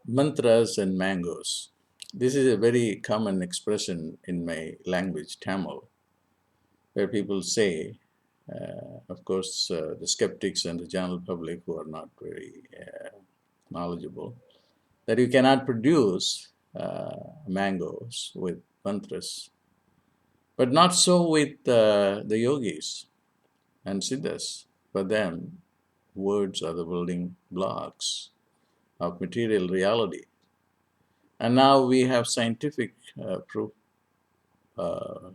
Mantras and mangoes. This is a very common expression in my language, Tamil, where people say, of course, the skeptics and the general public who are not very knowledgeable, that you cannot produce mangoes with mantras. But not so with the yogis and siddhas. For them, words are the building blocks of material reality. And now we have scientific proof uh,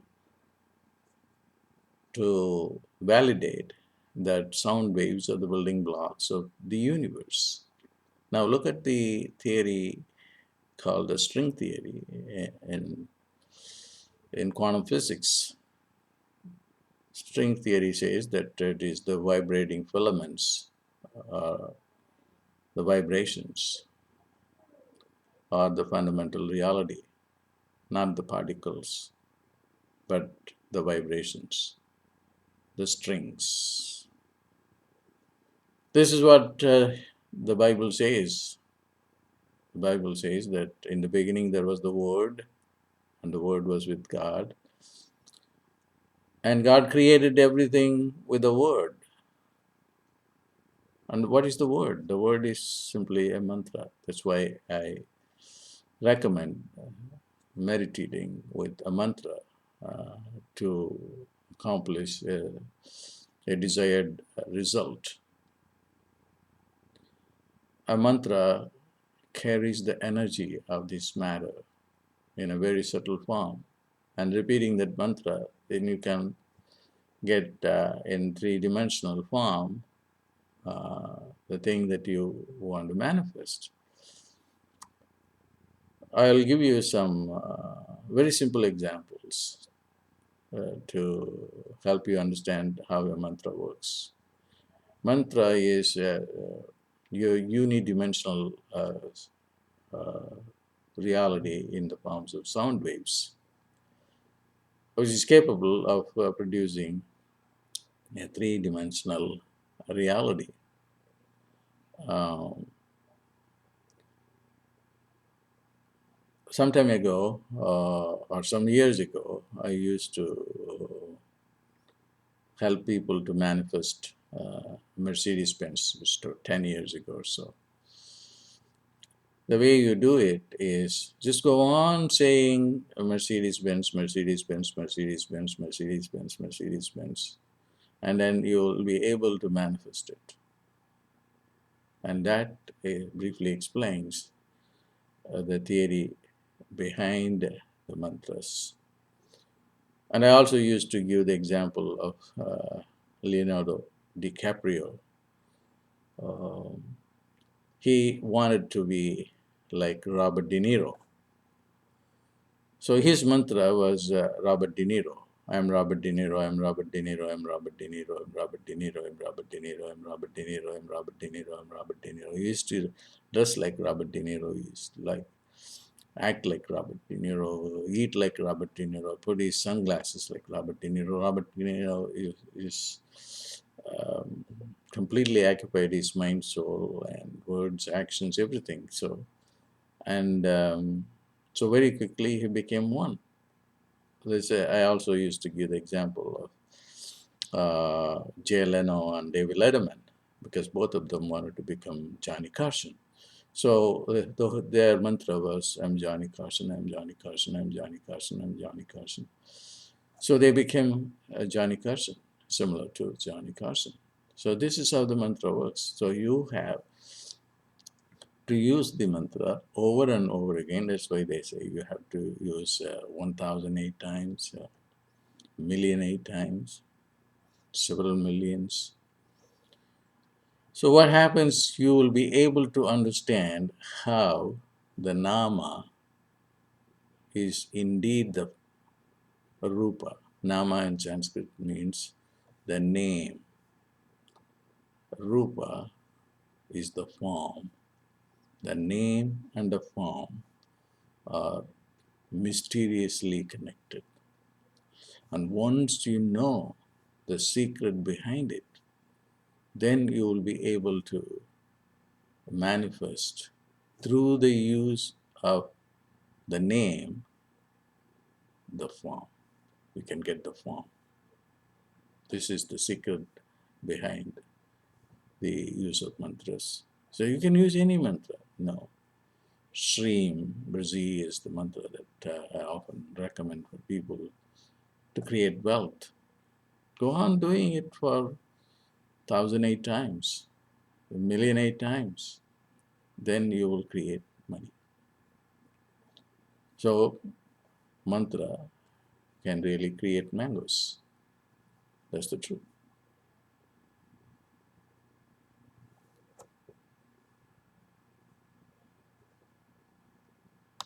to validate that sound waves are the building blocks of the universe. Now look at the theory called the string theory in quantum physics. String theory says that it is the vibrating filaments, uh, the vibrations, are the fundamental reality, not the particles, but the vibrations, the strings. This is what the Bible says. The Bible says that in the beginning there was the Word, and the Word was with God, and God created everything with the Word. And what is the Word? The Word is simply a mantra. That's why I recommend meditating with a mantra uh, to accomplish a desired result. A mantra carries the energy of this matter in a very subtle form. And repeating that mantra, then you can get in three-dimensional form the thing that you want to manifest. I'll give you some very simple examples to help you understand how a mantra works. Mantra is your unidimensional uh, reality in the forms of sound waves, which is capable of producing a three-dimensional reality. Um, some time ago, or some years ago, I used to help people to manifest Mercedes-Benz, which was 10 years ago or so. The way you do it is just go on saying Mercedes-Benz, Mercedes-Benz, Mercedes-Benz, Mercedes-Benz, Mercedes-Benz, and then you'll be able to manifest it. And that briefly explains the theory behind the mantras. And I also used to give the example of Leonardo DiCaprio. Um, he wanted to be like Robert De Niro. So his mantra was Robert De Niro. I'm Robert De Niro, I'm Robert De Niro, I'm Robert De Niro, I'm Robert De Niro, I'm Robert De Niro, I'm Robert De Niro, I'm Robert De Niro, I'm Robert De Niro. He used to dress like Robert De Niro, he used to like act like Robert De Niro, eat like Robert De Niro, put his sunglasses like Robert De Niro. Robert De Niro is um, completely occupied his mind, soul, and words, actions, everything. And so very quickly he became one. I also used to give the example of Jay Leno and David Letterman because both of them wanted to become Johnny Carson. So their mantra was, I'm Johnny Carson, I'm Johnny Carson, I'm Johnny Carson, I'm Johnny Carson. So they became Johnny Carson, similar to Johnny Carson. So this is how the mantra works. So you have to use the mantra over and over again. That's why they say you have to use 1,008 times, million 8 times, several millions. So what happens, you will be able to understand how the nama is indeed the rupa. Nama in Sanskrit means the name. Rupa is the form. The name and the form are mysteriously connected. And once you know the secret behind it, then you will be able to manifest through the use of the name, the form. We can get the form. This is the secret behind the use of mantras. So you can use any mantra. No. Shreem, Brazil is the mantra that I often recommend for people to create wealth. Go on doing it for 1,008 times, 1,000,008 times. Then you will create money. So, mantra can really create mangoes. That's the truth.